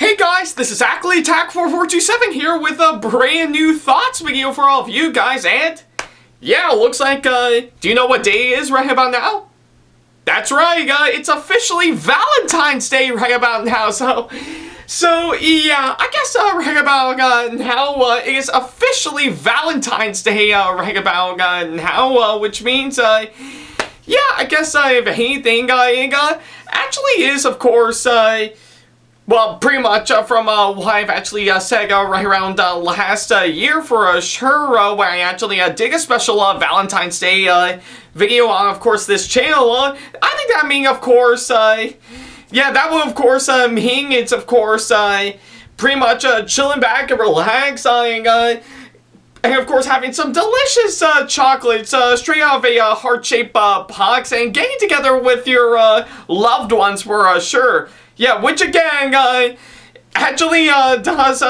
Hey guys, this is Ackleyattack4427 here with a brand new thoughts video for all of you guys, and yeah, looks like, do you know what day it is right about now? That's right, it's officially Valentine's Day right about now, so yeah, I guess right about now, it is officially Valentine's Day right about now, which means, yeah, I guess if anything, it actually is, of course, well, pretty much from what I've actually said right around last year for sure, where I actually did a special Valentine's Day video on, of course, this channel. I think that means, of course, yeah, that will, of course, mean it's, of course, pretty much chilling back and relaxing, and, of course, having some delicious chocolates straight out of a heart-shaped box and getting together with your loved ones for sure. Yeah, which again, actually, does,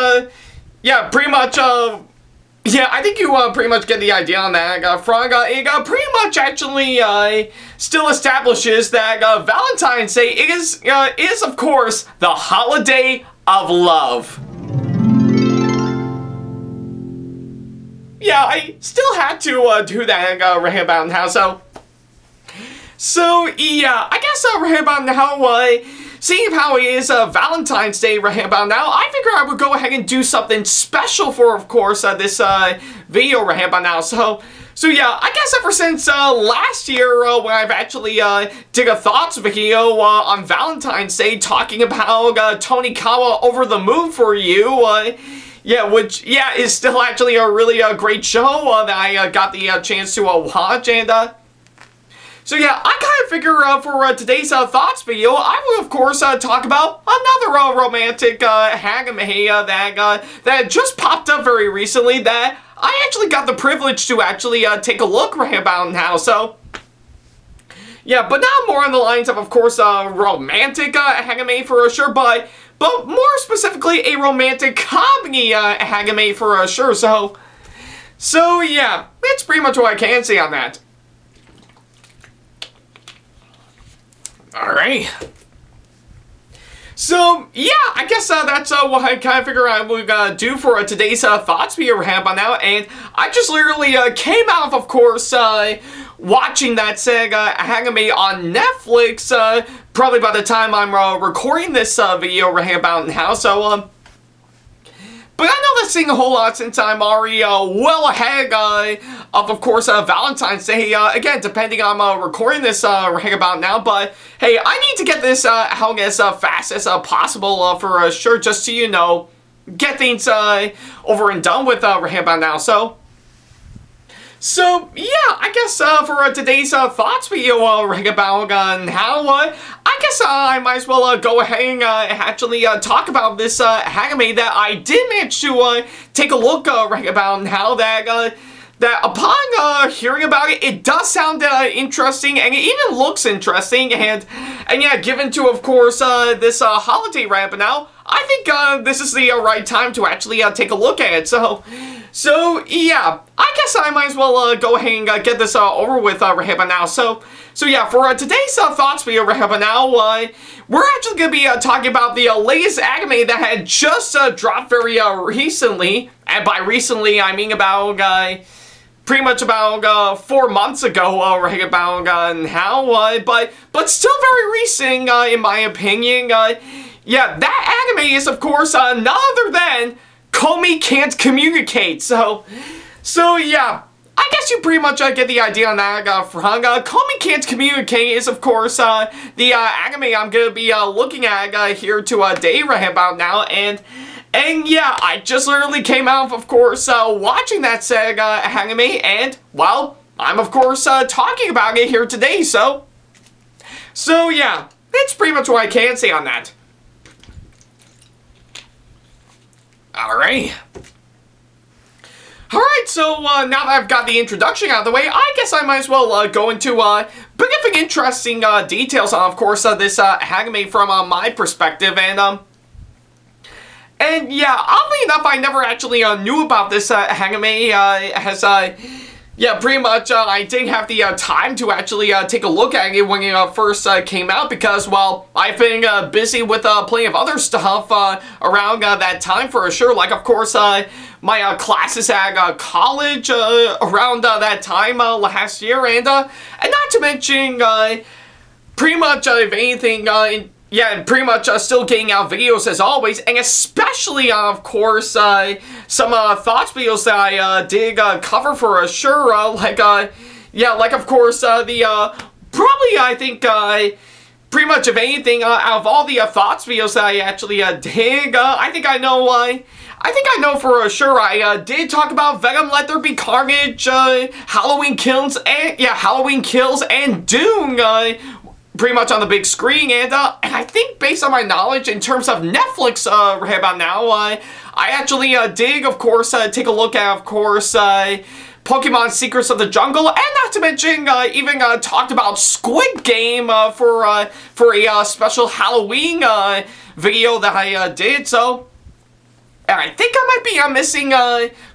yeah, pretty much, yeah, I think you, pretty much get the idea on that, Frog. It, pretty much actually, still establishes that, Valentine's Day is, of course, the holiday of love. Yeah, I still had to, do that, right about now, so, yeah, I guess, right about now, seeing how it is Valentine's Day right about now, I figured I would go ahead and do something special for, of course, this video right about now. So yeah, I guess ever since last year when I've actually did a thoughts video on Valentine's Day talking about Tony Kawa Over the Moon for You, yeah, which, yeah, is still actually a really great show that I got the chance to watch, and so yeah, I kind of figure for today's thoughts video, I will of course talk about another romantic anime that just popped up very recently that I actually got the privilege to actually take a look right about now. So yeah, but not more on the lines of course, romantic anime for sure, but more specifically a romantic comedy anime for sure. So yeah, that's pretty much what I can say on that. Alright. So, yeah, I guess that's what I kind of figure I would do for today's thoughts we have on now, and I just literally came out of course, watching that anime on Netflix, probably by the time I'm recording this video right about now, so, but I know that's saying a whole lot since I'm already well ahead of course, Valentine's Day. Again, depending on recording this right about now. But hey, I need to get this out as fast as possible for sure, just so you know, get things over and done with right about now. So yeah, I guess for today's thoughts video right about now, I guess I might as well go ahead and actually talk about this anime that I did manage to take a look right about now, that upon hearing about it, it does sound interesting, and it even looks interesting, and yeah, given to, of course, this holiday right now, I think this is the right time to actually take a look at it. So yeah, I guess I might as well go ahead and get this over with right about now. So yeah, for today's thoughts video right about now, we're actually going to be talking about the latest anime that had just dropped very recently, and by recently I mean about pretty much about 4 months ago right about now, but still very recent in my opinion. Yeah, that anime is of course none other than Komi Can't Communicate. So yeah, I guess you pretty much get the idea on that, Frog. Komi Can't Communicate is, of course, the anime I'm going to be looking at here today right about now, and yeah, I just literally came out of course, watching that anime, and, well, I'm, of course, talking about it here today, so yeah, that's pretty much what I can say on that. Alright. Alright, so now that I've got the introduction out of the way, I guess I might as well go into pretty interesting details on, of course, this anime from my perspective, and yeah, oddly enough, I never actually knew about this anime, as yeah, pretty much, I didn't have the time to actually take a look at it when it first came out because, well, I've been busy with plenty of other stuff around that time for sure. Like, of course, my classes at college around that time last year, and not to mention, pretty much, if anything, yeah, pretty much still getting out videos as always, and especially, of course, some thoughts videos that I did cover for sure, like, yeah, like, of course, the, probably, I think, pretty much, if anything, out of all the thoughts videos that I actually did, I think I know for sure I did talk about Venom, Let There Be Carnage, Halloween Kills, and, yeah, Halloween Kills, and Doom, pretty much on the big screen, and I think based on my knowledge in terms of Netflix right about now, I actually did, of course, take a look at, of course, Pokemon Secrets of the Jungle, and not to mention, even talked about Squid Game for a special Halloween video that I did, so I think I might be missing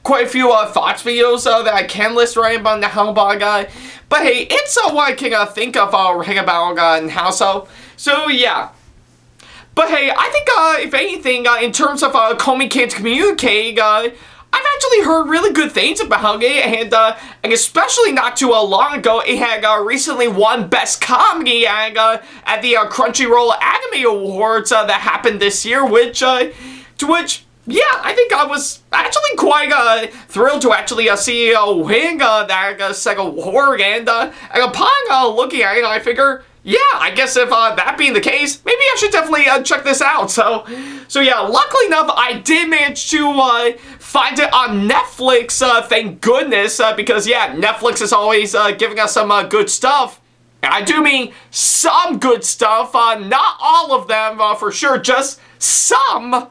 quite a few thoughts videos that I can list right about now, but hey, it's what I can think of right about now, so yeah. But hey, I think if anything, in terms of Komi Cant communique, I've actually heard really good things about it, and especially not too long ago, it had recently won Best Comedy at the Crunchyroll Anime Awards that happened this year, to which, yeah, I think I was actually quite thrilled to actually see win that second award, and upon looking at it, I figure, yeah, I guess if that being the case, maybe I should definitely check this out. So yeah, luckily enough, I did manage to find it on Netflix, thank goodness, because yeah, Netflix is always giving us some good stuff. And I do mean some good stuff, not all of them for sure, just some.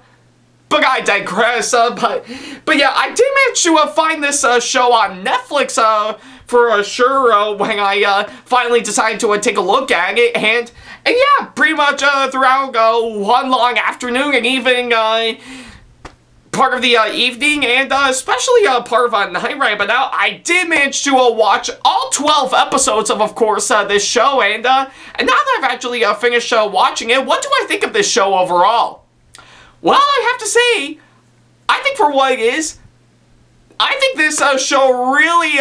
But I digress, but yeah, I did manage to find this show on Netflix for sure when I finally decided to take a look at it, and yeah, pretty much throughout one long afternoon and even part of the evening, and especially part of night right but now, I did manage to watch all 12 episodes of course, this show, and now that I've actually finished watching it, what do I think of this show overall? Well, I have to say, I think for what it is, I think this show really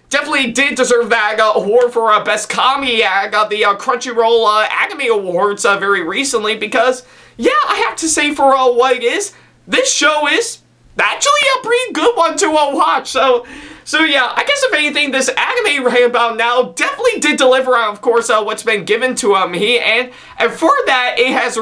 definitely did deserve that award for Best Comedy at the Crunchyroll Anime Awards very recently, because, yeah, I have to say for what it is, this show is actually a pretty good one to watch, so yeah, I guess if anything, this anime right about now definitely did deliver on, of course, what's been given to me, and for that, it has,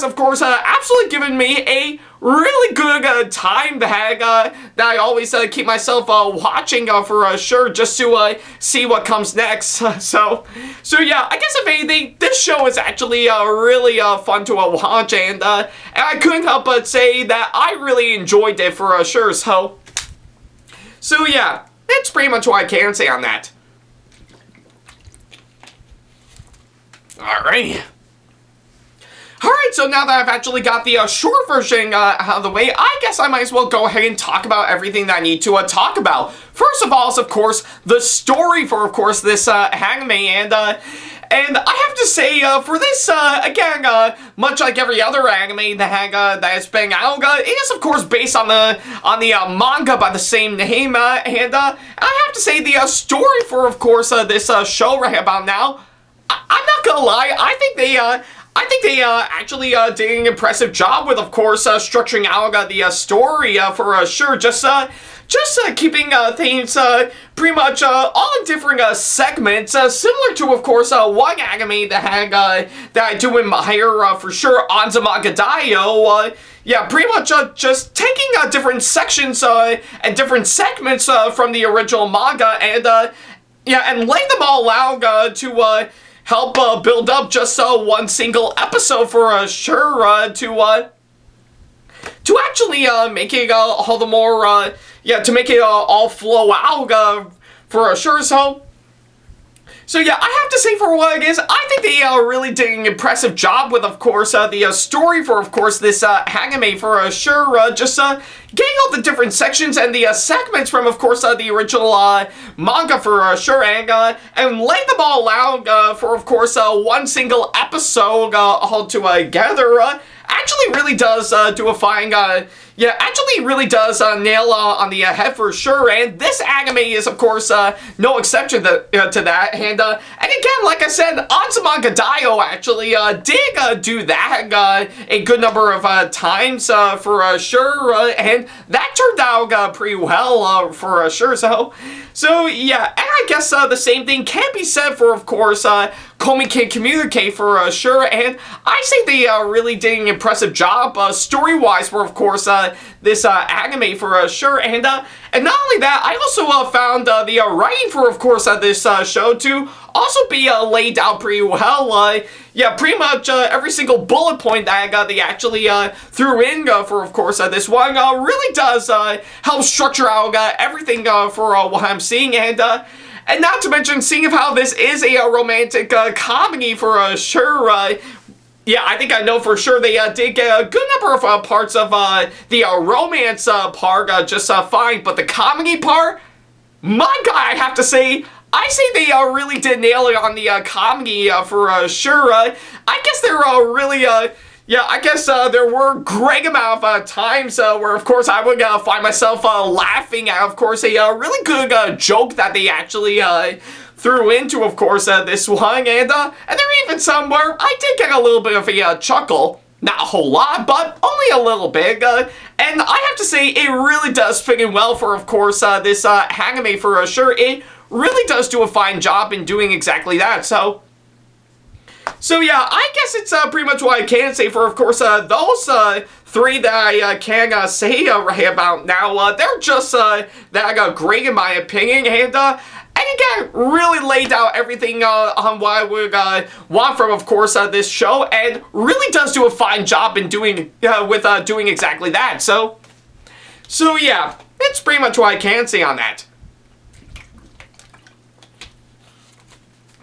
of course, absolutely given me a really good time that I always keep myself watching for sure, just to see what comes next. So yeah, I guess if anything, this show is actually really fun to watch, and I couldn't help but say that I really enjoyed it for sure. So yeah, that's pretty much what I can say on that. Alright, so now that I've actually got the short version out of the way, I guess I might as well go ahead and talk about everything that I need to talk about. First of all is, of course, the story for, of course, this anime, and I have to say, for this, again, much like every other anime that has been out, it is, of course, based on the manga by the same name, and I have to say the story for, of course, this show right about now, I'm not gonna lie, I think they actually did an impressive job with, of course, structuring out the story for sure. Just keeping things pretty much all in different segments, similar to, of course, one anime that I do admire for sure, Anzuma Gadayo. Yeah, pretty much just taking different sections and different segments from the original manga, and yeah, and laying them all out to help build up just one single episode for sure, to actually make it all the more, yeah, to make it all flow out for sure. So yeah, I have to say for what it is, I think they really did an impressive job with, of course, the story for, of course, this anime for sure. Just getting all the different sections and the segments from, of course, the original manga for sure, and laying them all out for, of course, one single episode all together. Actually really does do a fine, actually really does nail on the head for sure, and this anime is, of course, no exception to that, and again, like I said, Onsamanga Dio actually did do that a good number of times for sure, and that turned out pretty well for sure, so yeah, and I guess the same thing can be said for, of course, Komi can communicate for sure, and I say they really did an impressive job story-wise for, of course, this anime for sure, and not only that, I also found the writing for, of course, this show to also be laid out pretty well. Yeah, pretty much every single bullet point that they actually threw in for, of course, this one really does help structure out everything for what I'm seeing, and not to mention seeing of how this is a romantic comedy for sure. Yeah, I think I know for sure they did get a good number of parts of the romance part just fine, but the comedy part, my God, I have to say, I say they really did nail it on the comedy for sure. I guess they're really, yeah, I guess there were great amount of times where, of course, I would find myself laughing at, of course, a really good joke that they actually threw into, of course, this one, and there are even some where I did get a little bit of a chuckle. Not a whole lot, but only a little bit, and I have to say, it really does fit in well for, of course, this anime for sure. It really does do a fine job in doing exactly that, so yeah, I guess it's pretty much what I can say for, of course, those three that I can say right about now. They're just that great in my opinion, and again, really laid out everything on what I would want from, of course, this show, and really does do a fine job in doing doing exactly that. So yeah, it's pretty much what I can say on that.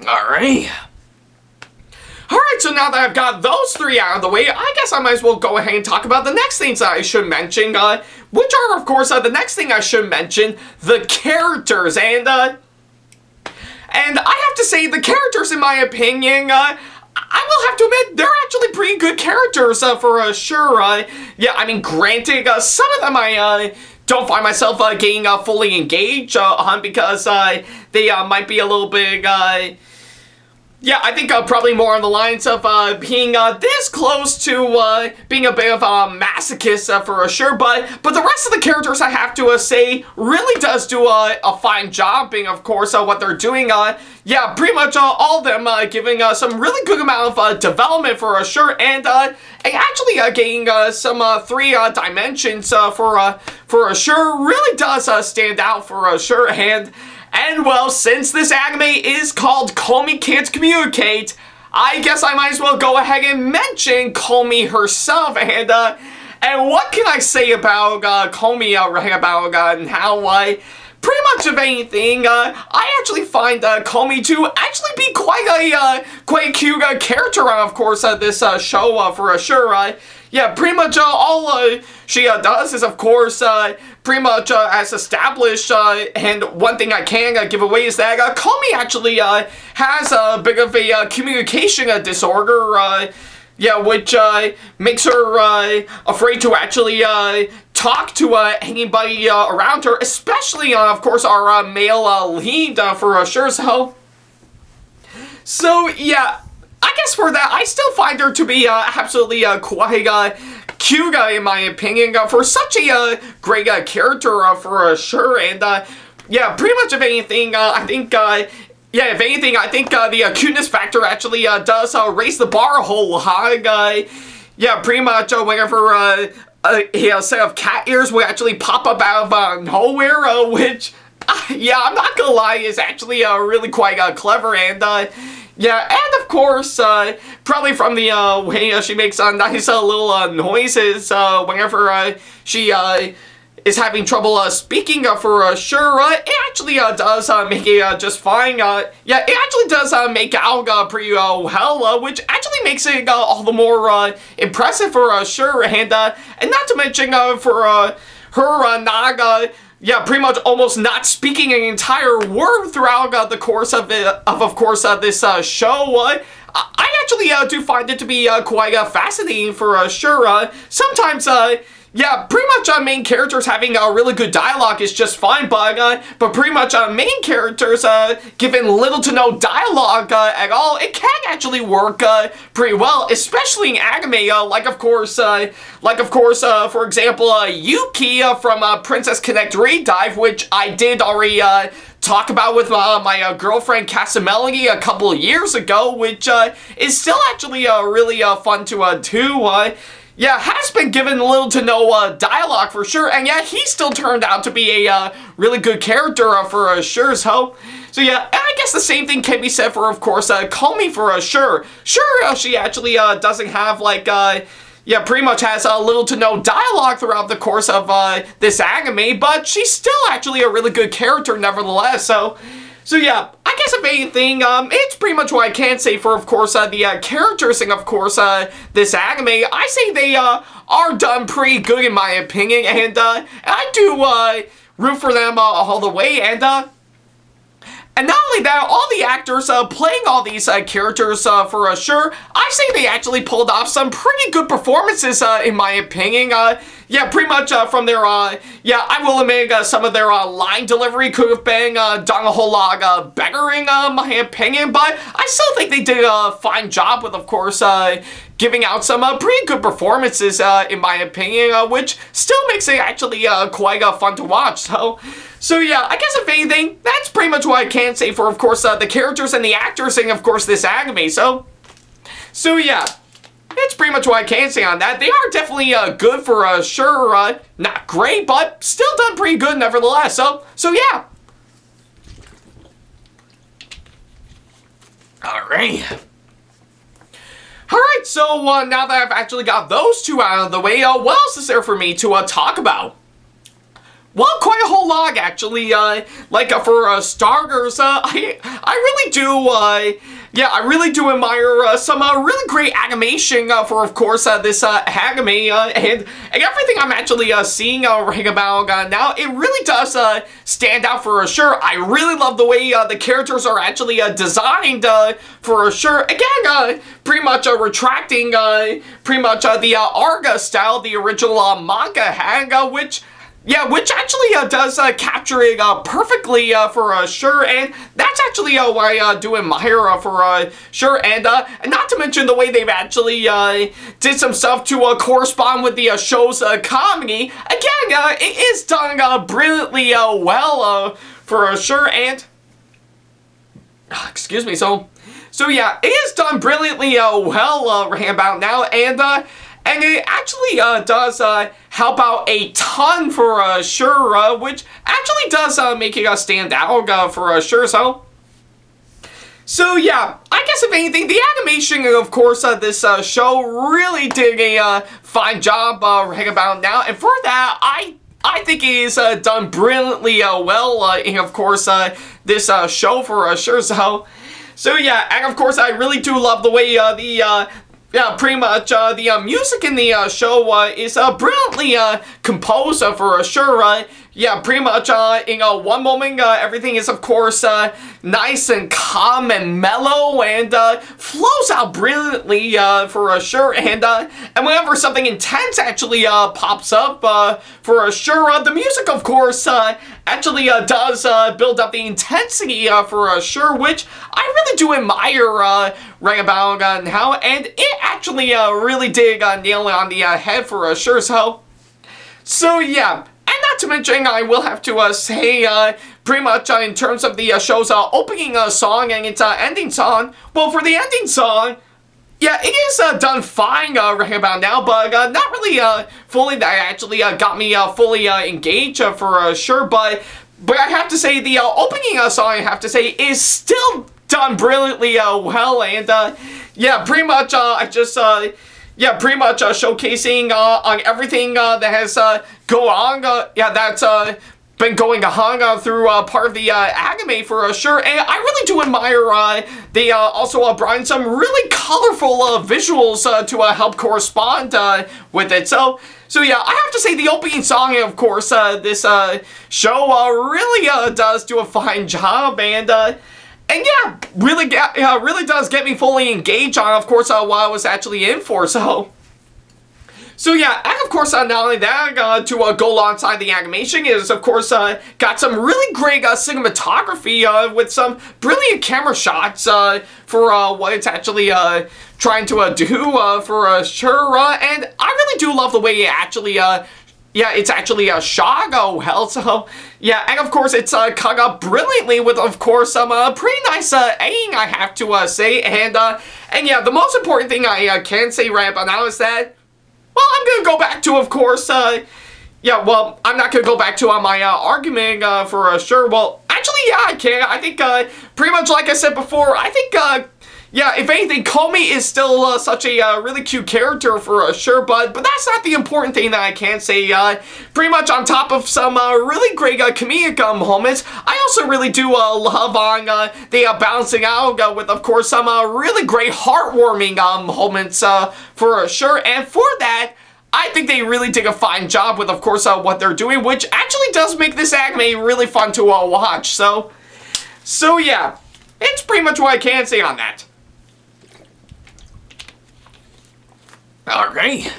Alright, so now that I've got those three out of the way, I guess I might as well go ahead and talk about the next things that I should mention, which are, of course, the next thing I should mention, the characters, and I have to say, the characters, in my opinion, I will have to admit, they're actually pretty good characters for sure. Yeah, I mean, granted, some of them I don't find myself getting fully engaged on because they might be a little bit, yeah, I think probably more on the lines of being this close to being a bit of a masochist for sure, but the rest of the characters, I have to say, really does do a fine job being, of course, what they're doing. Yeah, pretty much all of them giving some really good amount of development for sure, and actually getting some three dimensions for sure really does stand out for sure, and well, since this anime is called Komi Can't Communicate, I guess I might as well go ahead and mention Komi herself, and what can I say about Komi right about and how pretty much of anything, I actually find Komi to actually be quite a cute character, of course, this show for sure. Yeah, pretty much all she does is, of course, pretty much as established, and one thing I can give away is that Komi actually has a bit of a communication disorder, yeah, which makes her afraid to actually talk to anybody around her, especially, of course, our male lead for sure, so yeah, I guess for that, I still find her to be absolutely quite cute, in my opinion, for such a great character for sure, and yeah, pretty much if anything, I think, yeah, if anything, I think the cuteness factor actually does raise the bar a whole high. Yeah, pretty much whenever a set of cat ears will actually pop up out of nowhere, which, yeah, I'm not gonna lie, is actually really quite clever, and yeah, and of course, probably from the way she makes nice little noises whenever she is having trouble speaking for sure. It actually does make it just fine. Yeah, it actually does make out pretty well, which actually makes it all the more impressive for sure. And not to mention for her not yeah, pretty much almost not speaking an entire word throughout the course of course, this show. I actually do find it to be quite fascinating for sure. Sometimes, yeah, pretty much main characters having really good dialogue is just fine, but pretty much main characters given little to no dialogue at all, it can actually work pretty well, especially in anime, like of course, for example, Yuki from Princess Connect Redive, which I did already talk about with my girlfriend Casamelli a couple of years ago, which is still actually really fun to do. Yeah, has been given little to no dialogue for sure, and yeah, he still turned out to be a really good character for sure. So yeah, I guess the same thing can be said for, of course, Komi for sure. Sure, she actually doesn't have like yeah, pretty much has little to no dialogue throughout the course of this anime, but she's still actually a really good character nevertheless. So yeah, I guess if anything, it's pretty much what I can say for, of course, the characters and, of course, this anime. I say they are done pretty good in my opinion, and I do root for them all the way, and not only that, all the actors playing all these characters for sure, I say they actually pulled off some pretty good performances in my opinion. Yeah, pretty much from their, yeah, I will admit some of their line delivery could have been done a whole lot better in my opinion, but I still think they did a fine job with, of course, giving out some pretty good performances in my opinion, which still makes it actually quite fun to watch. So yeah, I guess if anything, that's pretty much what I can say for, of course, the characters and the actors in, of course, this anime. So yeah, that's pretty much what I can say on that. They are definitely good for sure. Not great, but still done pretty good nevertheless. So yeah. Alright, so now that I've actually got those two out of the way, what else is there for me to talk about? Well, quite a whole lot, actually. Like, for starters, I really do, yeah, I really do admire some really great animation for, of course, this anime, and everything I'm actually seeing right about now, it really does stand out for sure. I really love the way the characters are actually designed for sure. Again, pretty much retracting pretty much the Arga style the original manga had, which actually does capture it perfectly for sure, and that's actually what I do admire for sure, and not to mention the way they've actually did some stuff to correspond with the show's comedy. Again, it is done brilliantly well for sure, and excuse me, so yeah, it is done brilliantly well right about now, and it actually does help out a ton for sure, which actually does make it stand out for sure. So yeah, I guess if anything, the animation, of course, this show really did a fine job right about now, and for that, I think it is done brilliantly well in, of course, this show for sure. So yeah, and of course, I really do love the way yeah, pretty much the music in the show is brilliantly composed for sure. Yeah, pretty much in one moment everything is, of course, nice and calm and mellow and flows out brilliantly for sure. And whenever something intense actually pops up for sure, the music, of course, actually does build up the intensity for sure, which I really do admire right about now, and it actually really did nail it on the head for sure. So yeah. And not to mention, I will have to say, pretty much in terms of the show's opening song and its ending song, well, for the ending song, yeah, it is done fine right about now, but not really fully that actually got me fully engaged for sure, but I have to say the opening song, I have to say, is still done brilliantly well, and yeah, pretty much I just yeah, pretty much showcasing on everything that has go on. Yeah, that's been going on through part of the anime for sure, and I really do admire they also brought in some really colorful visuals to help correspond with it. So yeah, I have to say the opening song, and of course, this show really does do a fine job, and yeah, really does get me fully engaged on, of course, what I was actually in for. So yeah, and of course, not only that, to go alongside the animation is, of course, got some really great cinematography with some brilliant camera shots for what it's actually trying to do for sure. And I really do love the way it actually, yeah, it's actually shot well. So yeah, and of course, it's cut up brilliantly with, of course, some pretty nice editing, I have to say. And yeah, the most important thing I can say right about now is that, well, I'm going to go back to, of course, yeah, well, I'm not going to go back to my argument for sure. Well, actually, yeah, I can. I think, pretty much like I said before, I think, yeah, if anything, Komi is still such a really cute character for sure, but that's not the important thing that I can say. Pretty much on top of some really great comedic moments, I also really do love on the balancing out with, of course, some really great heartwarming moments for sure, and for that, I think they really did a fine job with, of course, what they're doing, which actually does make this anime really fun to watch. So yeah, it's pretty much what I can say on that. Alright,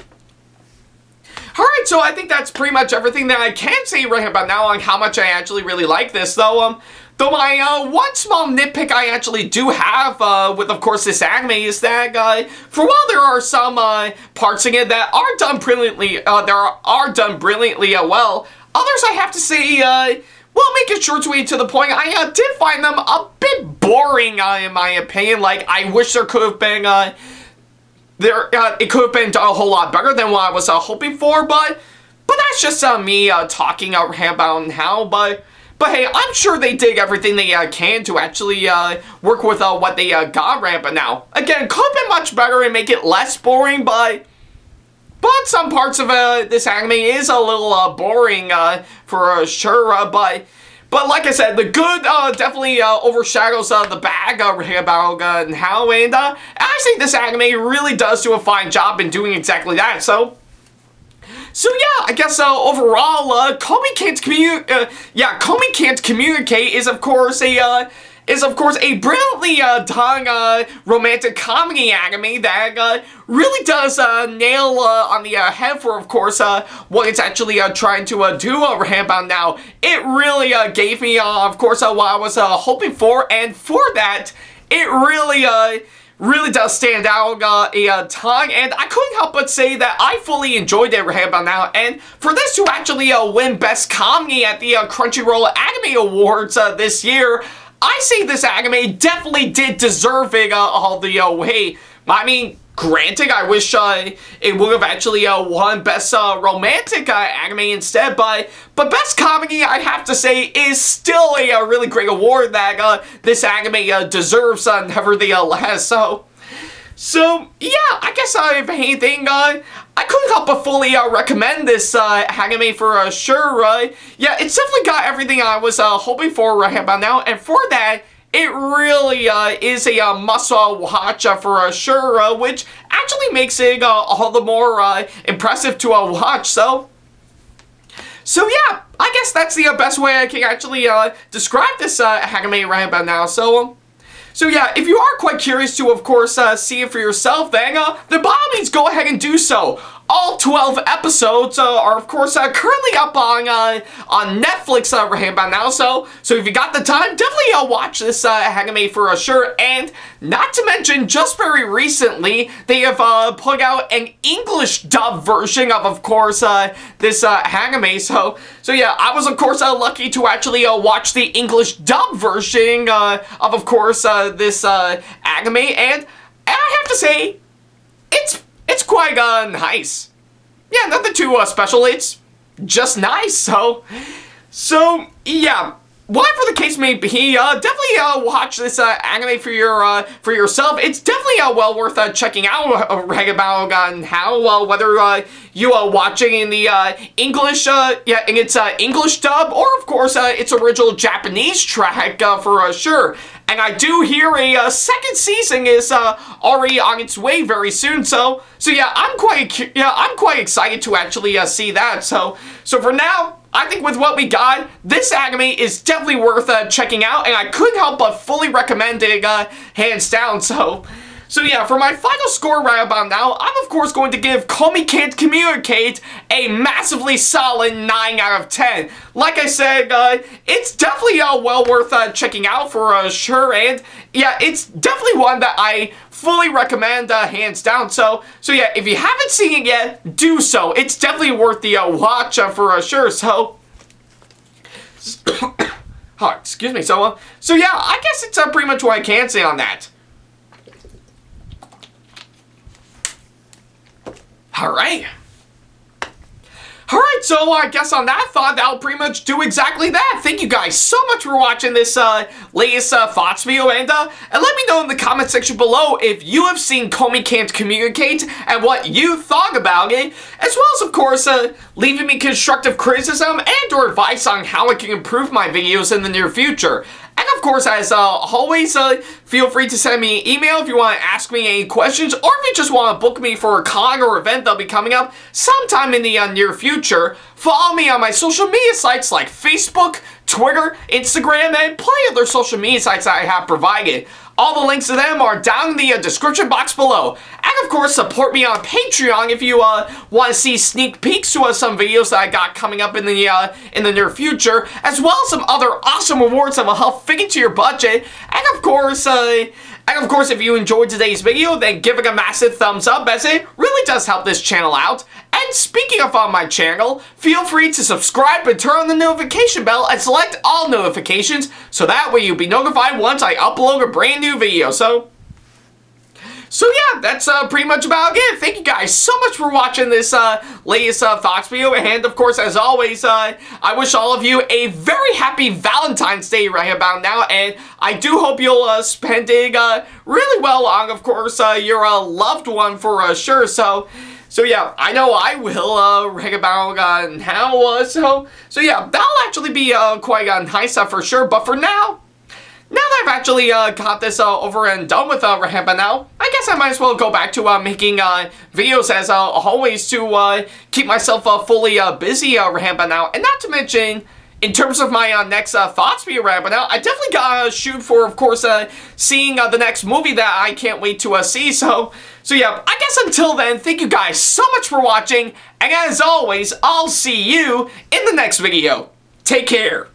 so I think that's pretty much everything that I can say right about now on how much I actually really like this, though my one small nitpick I actually do have with, of course, this anime is that, for while there are some parts in it that are done brilliantly, well, others I have to say, well, make it short, sweet, to the point, I did find them a bit boring, in my opinion. Like, I wish there could have been, it could have been done a whole lot better than what I was hoping for, but that's just me talking about how, but hey, I'm sure they did everything they can to actually work with what they got right but now. Again, could have been much better and make it less boring, but some parts of this anime is a little boring for sure, but like I said, the good definitely overshadows the bad about how, and I think this anime really does do a fine job in doing exactly that. So yeah, I guess overall, Komi Can't Communicate is, of course, a brilliantly done romantic comedy anime that really does nail on the head for, of course, what it's actually trying to do about now. It really gave me, of course, what I was hoping for, and for that, it really does stand out a ton, and I couldn't help but say that I fully enjoyed it about now, and for this to actually win Best Comedy at the Crunchyroll Anime Awards this year, I say this anime definitely did deserve it all the way. I mean, granted, I wish it would have actually won Best Romantic Anime instead, but Best Comedy, I have to say, is still a really great award that this anime deserves nevertheless. So yeah, I guess if anything, I couldn't help but fully recommend this anime for sure. Yeah, it's definitely got everything I was hoping for right about now, and for that, it really is a must-watch for sure, which actually makes it all the more impressive to watch. So yeah, I guess that's the best way I can actually describe this anime right about now. So yeah, if you are quite curious to, of course, see it for yourself, then by all means, go ahead and do so. All 12 episodes are, of course, currently up on Netflix right about now, so if you got the time, definitely watch this anime for sure, and not to mention, just very recently, they have put out an English dub version of course, this anime, so yeah, I was, of course, lucky to actually watch the English dub version of course, this anime, and I have to say, it's quite nice. Yeah, nothing too special, it's just nice, so yeah. whatever the case may be, definitely watch this anime for yourself. It's definitely well worth checking out. Right about how whether you are watching in the English, in its English dub, or of course its original Japanese track for sure. And I do hear a second season is already on its way very soon. So yeah, I'm quite excited to actually see that. So for now, I think with what we got, this anime is definitely worth checking out, and I couldn't help but fully recommend it, hands down. So yeah, for my final score right about now, I'm of course going to give Komi Can't Communicate a massively solid 9 out of 10. Like I said, it's definitely well worth checking out for sure, and yeah, it's definitely one that I fully recommend, hands down. So yeah, if you haven't seen it yet, do so. It's definitely worth the watch for sure. So, oh, excuse me. So yeah, I guess it's pretty much what I can say on that. Alright, so I guess on that thought, that'll pretty much do exactly that. Thank you guys so much for watching this latest thoughts video, and let me know in the comment section below if you have seen Komi Can't Communicate and what you thought about it, as well as, of course, leaving me constructive criticism and or advice on how I can improve my videos in the near future. And of course, as always, feel free to send me an email if you want to ask me any questions, or if you just want to book me for a con or event that'll be coming up sometime in the near future. Follow me on my social media sites like Facebook, Twitter, Instagram, and plenty of other social media sites that I have provided. All the links to them are down in the description box below. And of course, support me on Patreon if you want to see sneak peeks to some videos that I got coming up in the near future, as well as some other awesome rewards that will help fit into your budget. And of course, if you enjoyed today's video, then give it a massive thumbs up, as it really does help this channel out. And speaking of my channel, feel free to subscribe and turn on the notification bell and select all notifications, so that way you'll be notified once I upload a brand new video. So yeah, that's pretty much about it. Thank you guys so much for watching this latest thoughts video, and of course, as always, I wish all of you a very happy Valentine's Day right about now, and I do hope you'll spend it really well on, of course, your loved one for sure. So yeah, I know I will ring about how, so yeah, that'll actually be quite nice for sure. But for now that I've actually got this over and done with Rahamba now, I guess I might as well go back to making videos as always to keep myself fully busy Rahamba now. And not to mention, in terms of my next thoughts video Rahamba now, I definitely gotta shoot for, of course, seeing the next movie that I can't wait to see. So yeah, I guess until then, thank you guys so much for watching, and as always, I'll see you in the next video. Take care.